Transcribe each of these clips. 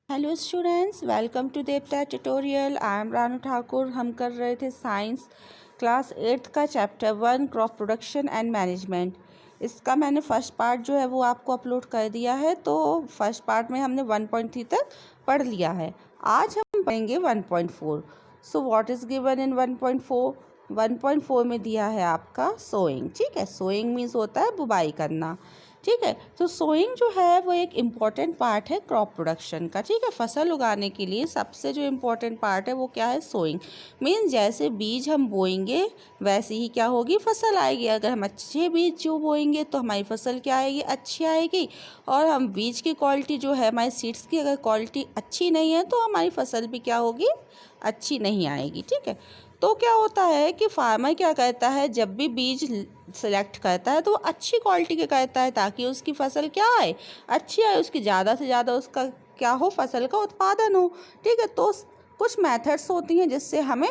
Hello students, welcome to देवता tutorial. I am Ranu Thakur. हम कर रहे थे साइंस क्लास 8 का chapter 1 crop production and management. इसका मैंने फर्स्ट पार्ट जो है वो आपको अपलोड कर दिया है। तो फर्स्ट पार्ट में हमने 1.3 तक पढ़ लिया है। आज हम पढ़ेंगे 1.4। So what is given in 1.4? 1.4 में दिया है आपका सोइंग। ठीक है, सोइंग मीन्स होता है बुवाई करना। ठीक है, तो सोइंग जो है वो एक इम्पॉर्टेंट पार्ट है क्रॉप प्रोडक्शन का। ठीक है, फसल उगाने के लिए सबसे जो इम्पोर्टेंट पार्ट है वो क्या है? सोइंग। मीन्स जैसे बीज हम बोएंगे वैसे ही क्या होगी? फसल आएगी। अगर हम अच्छे बीज जो बोएंगे तो हमारी फसल क्या आएगी? अच्छी आएगी। और हम बीज की क्वालिटी जो है, हमारी सीड्स की अगर क्वालिटी अच्छी नहीं है तो हमारी फसल भी क्या होगी? अच्छी नहीं आएगी। ठीक है, तो क्या होता है कि फार्मर क्या करता है, जब भी बीज सेलेक्ट करता है तो वो अच्छी क्वालिटी के करता है ताकि उसकी फसल क्या आए? अच्छी आए, उसकी ज़्यादा से ज़्यादा उसका क्या हो? फसल का उत्पादन हो। ठीक है, तो कुछ मेथड्स होती हैं जिससे हमें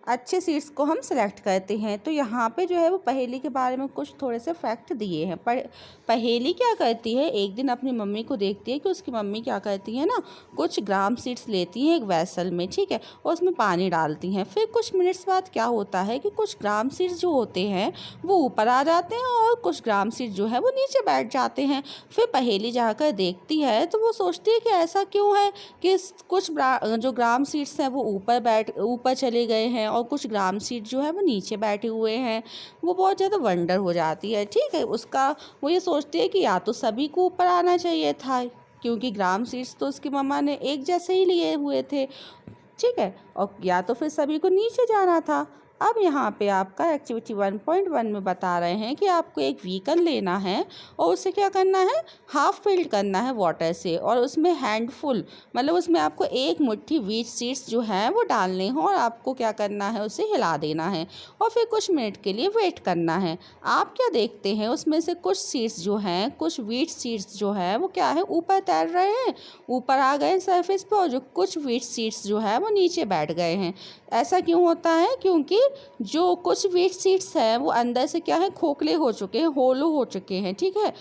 अच्छे सीड्स को हम सेलेक्ट करते हैं। तो यहाँ पे जो है वो पहेली के बारे में कुछ थोड़े से फैक्ट दिए हैं। पर पहेली क्या करती है, एक दिन अपनी मम्मी को देखती है कि उसकी मम्मी क्या करती है ना, कुछ ग्राम सीड्स लेती हैं एक वैसल में। ठीक है, और उसमें पानी डालती हैं। फिर कुछ मिनट्स बाद क्या होता है कि कुछ ग्राम सीड्स जो होते हैं वो ऊपर आ जाते हैं और कुछ ग्राम सीड्स जो है वो नीचे बैठ जाते हैं। फिर पहेली जाकर देखती है तो वो सोचती है कि ऐसा क्यों है कि कुछ जो ग्राम सीड्स हैं वो ऊपर चले गए हैं और कुछ ग्राम सीड जो है वो नीचे बैठे हुए हैं। वो बहुत ज़्यादा वंडर हो जाती है। ठीक है, उसका वो ये सोचती है कि या तो सभी को ऊपर आना चाहिए था, क्योंकि ग्राम सीड्स तो उसकी मम्मा ने एक जैसे ही लिए हुए थे। ठीक है, और या तो फिर सभी को नीचे जाना था। अब यहाँ पे आपका एक्टिविटी 1.1 में बता रहे हैं कि आपको एक व्हीकल लेना है और उसे क्या करना है? हाफ फिल्ड करना है वाटर से, और उसमें हैंडफुल मतलब उसमें आपको एक मुट्ठी वीट सीड्स जो हैं वो डालने हैं और आपको क्या करना है? उसे हिला देना है और फिर कुछ मिनट के लिए वेट करना है। आप क्या देखते हैं, उसमें से कुछ सीड्स जो हैं, कुछ वीट सीड्स जो हैं वो क्या है? ऊपर तैर रहे हैं, ऊपर आ गए सरफेस पे, और जो कुछ वीट सीड्स जो है वो नीचे बैठ गए हैं। ऐसा क्यों होता है? क्योंकि जो कुछ वीट सीड्स हैं वो अंदर से क्या है? खोखले हो चुके हैं, होलो हो चुके हैं। ठीक है,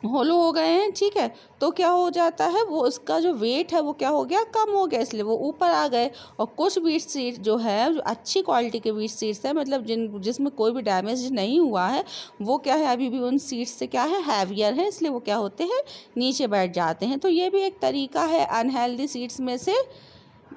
होलो हो गए हैं। ठीक है, तो क्या हो जाता है, वो उसका जो वेट है वो क्या हो गया? कम हो गया, इसलिए वो ऊपर आ गए। और कुछ वीट सीड्स जो है, जो अच्छी क्वालिटी के वीट सीड्स हैं, मतलब जिसमें कोई भी डैमेज नहीं हुआ है, वो क्या है? अभी भी उन सीड्स से क्या है? हैवियर है, इसलिए वो क्या होते हैं? नीचे बैठ जाते हैं। तो ये भी एक तरीका है अनहेल्दी सीड्स में से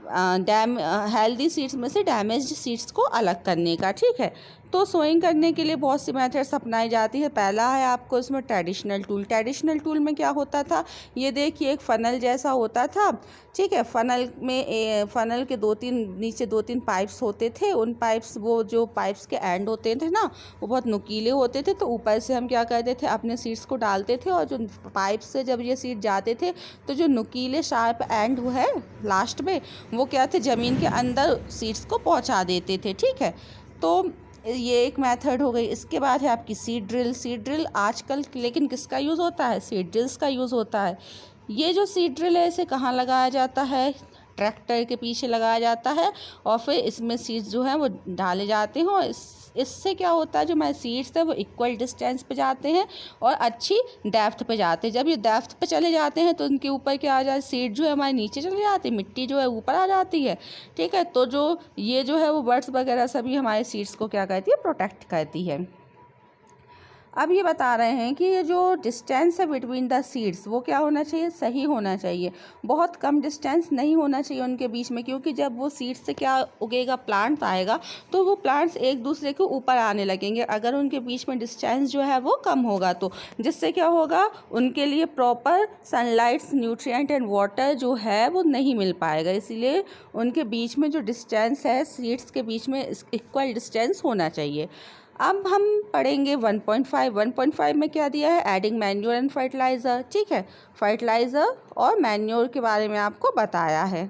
हेल्दी सीड्स में से डैमेज्ड सीड्स को अलग करने का। ठीक है, तो सोइंग करने के लिए बहुत सी मेथड्स अपनाई जाती है। पहला है आपको इसमें ट्रेडिशनल टूल। ट्रेडिशनल टूल में क्या होता था, ये देखिए एक फ़नल जैसा होता था। ठीक है, फ़नल के नीचे दो तीन पाइप्स होते थे। उन पाइप्स, वो जो पाइप्स के एंड होते थे ना, वो बहुत नुकीले होते थे। तो ऊपर से हम क्या करते थे, अपने सीड्स को डालते थे, और जो पाइप से जब ये सीड जाते थे तो जो नुकीले शार्प एंड है लास्ट में, वो क्या थे? ज़मीन के अंदर सीड्स को पहुंचा देते थे। ठीक है, तो ये एक मेथड हो गई। इसके बाद है आपकी सीड ड्रिल। सीड ड्रिल आजकल लेकिन किसका यूज़ होता है? सीड ड्रिल्स का यूज़ होता है। ये जो सीड ड्रिल है इसे कहाँ लगाया जाता है? ट्रैक्टर के पीछे लगाया जाता है, और फिर इसमें सीड्स जो हैं वो डाले जाते हैं, और इससे क्या होता है, जो हमारे सीड्स हैं वो इक्वल डिस्टेंस पे जाते हैं और अच्छी डेप्थ पे जाते हैं। जब ये डेप्थ पे चले जाते हैं तो उनके ऊपर क्या आ जाए? सीड जो है हमारे नीचे चले जाती है, मिट्टी जो है ऊपर आ जाती है। ठीक है, तो जो ये जो है वो बर्ड्स वगैरह सभी हमारे सीड्स को क्या करती है? प्रोटेक्ट करती है। अब ये बता रहे हैं कि ये जो डिस्टेंस है बिटवीन द सीड्स वो क्या होना चाहिए? सही होना चाहिए। बहुत कम डिस्टेंस नहीं होना चाहिए उनके बीच में, क्योंकि जब वो सीड्स से क्या उगेगा? प्लांट आएगा, तो वो प्लांट्स एक दूसरे के ऊपर आने लगेंगे अगर उनके बीच में डिस्टेंस जो है वो कम होगा तो। जिससे क्या होगा? उनके लिए proper sunlights, nutrient and water जो है वो नहीं मिल पाएगा। इसीलिए उनके बीच में जो डिस्टेंस है, सीड्स के बीच में इक्वल डिस्टेंस होना चाहिए। अब हम पढ़ेंगे 1.5। 1.5 में क्या दिया है? Adding manure and fertiliser. ठीक है, फर्टिलाइज़र और मैन्योर के बारे में आपको बताया है।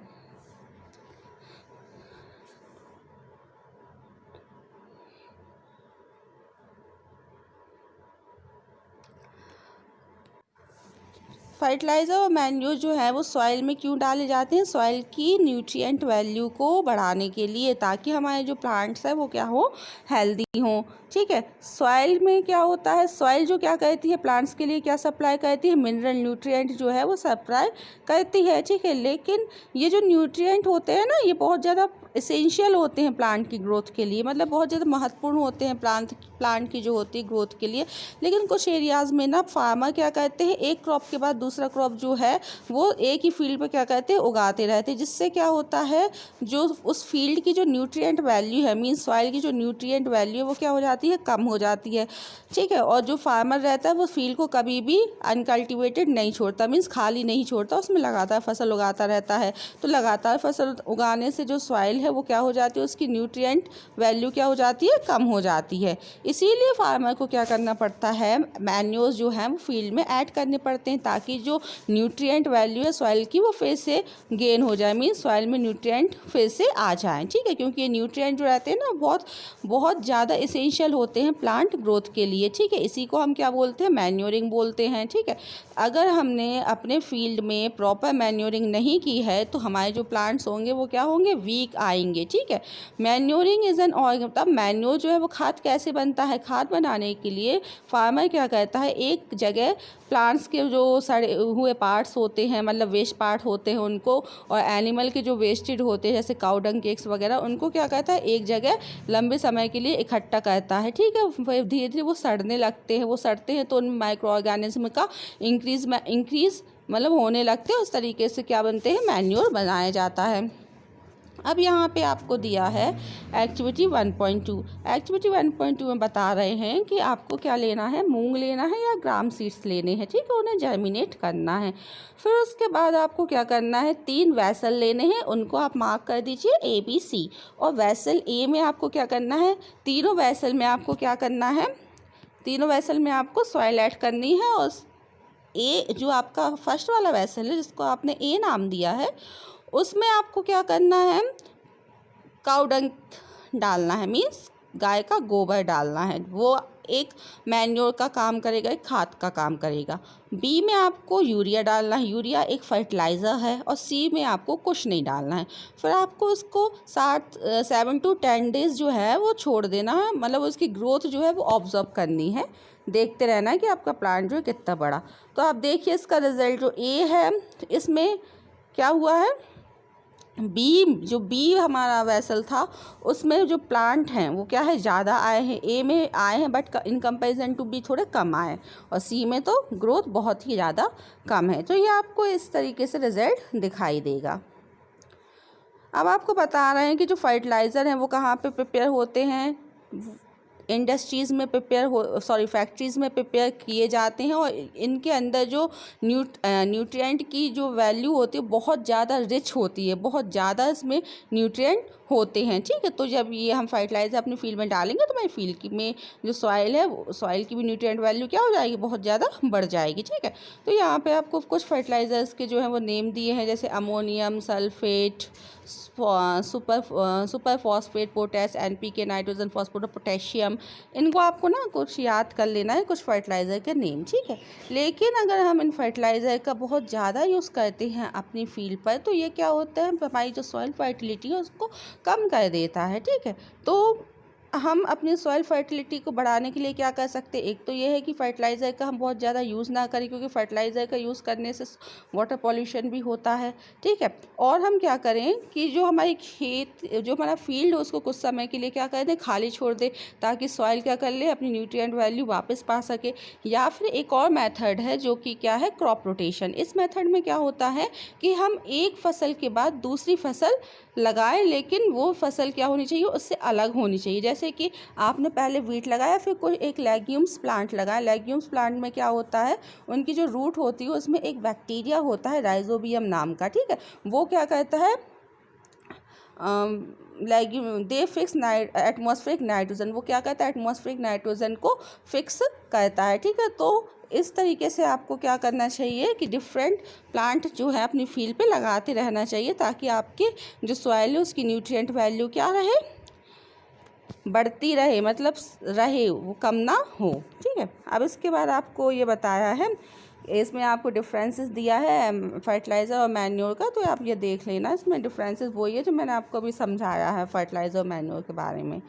फर्टिलाइज़र और मैन्योर जो है वो सॉइल में क्यों डाले जाते हैं? सॉइल की न्यूट्रिएंट वैल्यू को बढ़ाने के लिए, ताकि हमारे जो प्लांट्स हैं वो क्या हो, हेल्दी हों। ठीक है, सॉइल में क्या होता है, सॉइल जो क्या करती है, प्लांट्स के लिए क्या सप्लाई करती है, मिनरल न्यूट्रिएंट जो है वो सप्लाई करती है। ठीक है, लेकिन ये जो न्यूट्रिएंट होते हैं ना, ये बहुत ज़्यादा एसेंशियल होते हैं प्लांट की ग्रोथ के लिए, मतलब बहुत ज़्यादा महत्वपूर्ण होते हैं प्लांट की जो होती है ग्रोथ के लिए। लेकिन कुछ एरियाज़ में ना फार्मर क्या करते हैं, एक क्रॉप के बाद दूसरा क्रॉप जो है वो एक ही फील्ड पे क्या करते हैं, उगाते रहते हैं, जिससे क्या होता है, जो उस फील्ड की जो न्यूट्रिएंट वैल्यू है, मीन सॉइल की जो न्यूट्रिएंट वैल्यू है वो क्या हो जाती है, कम हो जाती है। ठीक है, और जो फार्मर रहता है वो फील्ड को कभी भी अनकल्टिवेटेड नहीं छोड़ता, मीन्स खाली नहीं छोड़ता, उसमें लगातार फसल उगाता रहता है। तो लगातार फसल उगाने से जो सॉइल है वो क्या हो जाती है, उसकी न्यूट्रिएंट वैल्यू क्या हो जाती है, कम हो जाती है। इसीलिए फार्मर को क्या करना पड़ता है, मैन्योर्स जो हैं वो फील्ड में ऐड करने पड़ते हैं, ताकि जो न्यूट्रिएंट वैल्यू है सॉइल की वो फिर से गेन हो जाए, मीन सॉइल में न्यूट्रिएंट फिर से आ जाए। ठीक है, क्योंकि ये न्यूट्रिएंट जो रहते हैं ना बहुत बहुत ज़्यादा इसेंशियल होते हैं प्लांट ग्रोथ के लिए। ठीक है, इसी को हम क्या बोलते हैं, मैन्योरिंग बोलते हैं। ठीक है, अगर हमने अपने फील्ड में प्रॉपर मैन्योरिंग नहीं की है तो हमारे जो प्लांट्स होंगे वो क्या होंगे, वीक आएंगे। ठीक है, मैन्योरिंग इज़ एन ऑर्गेनिक, तब मैन्योर जो है वो खाद कैसे बनता है, खाद बनाने के लिए फार्मर क्या करता है, एक जगह प्लांट्स के जो सड़े हुए पार्ट्स होते हैं, मतलब वेस्ट पार्ट होते हैं उनको, और एनिमल के जो वेस्टेड होते हैं जैसे काउ डंग केक्स वगैरह, उनको क्या करता है, एक जगह लंबे समय के लिए इकट्ठा करता है। ठीक है, फिर धीरे धीरे वो सड़ने लगते हैं, वो सड़ते हैं तो उनमें माइक्रो ऑर्गेनिज्म का इंक्रीज मतलब होने लगते हैं, उस तरीके से क्या बनते हैं, मैन्योर बनाया जाता है। अब यहाँ पे आपको दिया है एक्टिविटी 1.2। एक्टिविटी 1.2 में बता रहे हैं कि आपको क्या लेना है, मूंग लेना है या ग्राम सीड्स लेने हैं। ठीक है, उन्हें जर्मिनेट करना है। फिर उसके बाद आपको क्या करना है, 3 वैसल लेने हैं, उनको आप मार्क कर दीजिए ABC। और वैसल ए में आपको क्या करना है, तीनों वैसल में आपको क्या करना है, तीनों वैसल में आपको सॉइल ऐड करनी है। और ए जो आपका फर्स्ट वाला वैसल है जिसको आपने ए नाम दिया है, उसमें आपको क्या करना है, काउ डंग डालना है, मीन्स गाय का गोबर डालना है, वो एक मैन्योर का काम करेगा, एक खाद का काम करेगा। बी में आपको यूरिया डालना है, यूरिया एक फर्टिलाइज़र है। और सी में आपको कुछ नहीं डालना है। फिर आपको उसको 7 to 10 डेज़ जो है वो छोड़ देना है, मतलब उसकी ग्रोथ जो है वो ऑब्जर्व करनी है, देखते रहना है कि आपका प्लांट जो है कितना बड़ा। तो आप देखिए इसका रिज़ल्ट जो ए है, इसमें क्या हुआ है, बी हमारा वैसल था उसमें जो प्लांट हैं वो क्या है, ज़्यादा आए हैं, ए में आए हैं but in comparison to B थोड़े कम आए, और सी में तो ग्रोथ बहुत ही ज़्यादा कम है। तो ये आपको इस तरीके से रिज़ल्ट दिखाई देगा। अब आपको बता रहे हैं कि जो फर्टिलाइज़र हैं वो कहाँ पे प्रिपेयर होते हैं, इंडस्ट्रीज़ में फैक्ट्रीज़ में प्रिपेयर किए जाते हैं, और इनके अंदर जो न्यूट्रिएंट की जो वैल्यू होती है बहुत ज़्यादा रिच होती है, बहुत ज़्यादा इसमें न्यूट्रिएंट होते हैं। ठीक है, तो जब ये हम फर्टिलाइज़र अपनी फील्ड में डालेंगे तो हमारी फील्ड की में जो सॉइल है, सॉइल की भी न्यूट्रिएंट वैल्यू क्या हो जाएगी, बहुत ज़्यादा बढ़ जाएगी। ठीक है, तो यहाँ पे आपको कुछ फर्टिलाइज़र्स के जो हैं वो नेम दिए हैं, जैसे ammonium sulphate, super phosphate, potash, NPK, nitrogen, phosphorus, potassium. इनको आपको ना कुछ याद कर लेना है, कुछ फर्टिलाइज़र के नेम। ठीक है, लेकिन अगर हम इन फर्टिलाइज़र का बहुत ज़्यादा यूज़ करते हैं अपनी फील्ड पर तो ये क्या होता है, हमारी जो सॉइल फर्टिलिटी है उसको कम कर देता है। ठीक है, तो हम अपनी सॉइल फर्टिलिटी को बढ़ाने के लिए क्या कर सकते हैं, एक तो ये है कि फर्टिलाइज़र का हम बहुत ज़्यादा यूज़ ना करें, क्योंकि फर्टिलाइज़र का यूज़ करने से वाटर पॉल्यूशन भी होता है। ठीक है, और हम क्या करें कि जो हमारी खेत, जो हमारा फील्ड है उसको कुछ समय के लिए क्या कर दें, खाली छोड़ दें, ताकि सॉइल क्या कर ले, अपनी न्यूट्रिएंट वैल्यू वापस पा सके। या फिर एक और मेथड है जो कि क्या है, क्रॉप रोटेशन। इस मेथड में क्या होता है कि हम एक फसल के बाद दूसरी फसल लगाएं, लेकिन वो फसल क्या होनी चाहिए, उससे अलग होनी चाहिए। जैसे कि आपने पहले वीट लगाया, फिर कोई एक लेग्यूम्स प्लांट लगाया। लेग्यूम्स प्लांट में क्या होता है, उनकी जो रूट होती है उसमें एक बैक्टीरिया होता है राइजोबियम नाम का। ठीक है, वो क्या करता है, दे फिक्स एटमॉस्फेरिक नाइट्रोजन, वो क्या करता है, एटमॉस्फेरिक नाइट्रोजन को फिक्स करता है। ठीक है, तो इस तरीके से आपको क्या करना चाहिए कि डिफरेंट प्लांट जो है अपनी फील्ड पे लगाते रहना चाहिए, ताकि आपके जो सॉइल है उसकी न्यूट्रिएंट वैल्यू क्या रहे, बढ़ती रहे, मतलब रहे, वो कम ना हो। ठीक है, अब इसके बाद आपको ये बताया है इसमें आपको डिफरेंसेस दिया है फर्टिलाइज़र और मैन्योर का, तो आप ये देख लेना, इसमें डिफरेंसेस वही है जो मैंने आपको अभी समझाया है फर्टिलाइज़र और मैन्योर के बारे में।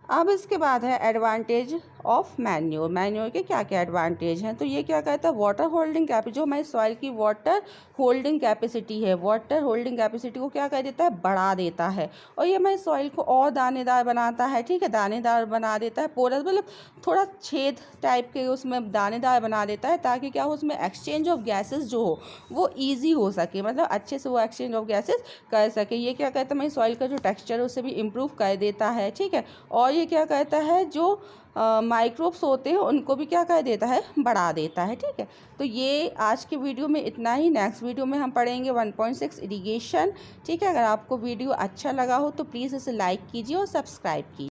अब इसके बाद है एडवांटेज ऑफ मैन्योर। मैन्योर के क्या क्या एडवांटेज हैं, तो ये क्या कहता है, वाटर होल्डिंग कैपेसिटी, जो हमारी सॉइल की वाटर होल्डिंग कैपेसिटी है, वाटर होल्डिंग कैपेसिटी को क्या कर देता है, बढ़ा देता है। और ये हमारी सॉइल को और दानेदार बनाता है, ठीक है, दानेदार बना देता है, पोरस मतलब थोड़ा छेद टाइप के उसमें दानेदार बना देता है, ताकि क्या हो, उसमें एक्सचेंज ऑफ गैसेस जो हो वो ईजी हो सके, मतलब अच्छे से वो एक्सचेंज ऑफ गैसेस कर सके। ये क्या कहता है, हमारी सॉइल का जो टेक्स्चर है उसे भी इम्प्रूव कर देता है, ठीक है। और ये क्या कहता है, जो माइक्रोब्स होते हैं उनको भी क्या कर देता है, बढ़ा देता है, ठीक है। तो ये आज के वीडियो में इतना ही। नेक्स्ट वीडियो में हम पढ़ेंगे 1.6 इरिगेशन, ठीक है। अगर आपको वीडियो अच्छा लगा हो तो प्लीज़ इसे लाइक कीजिए और सब्सक्राइब कीजिए।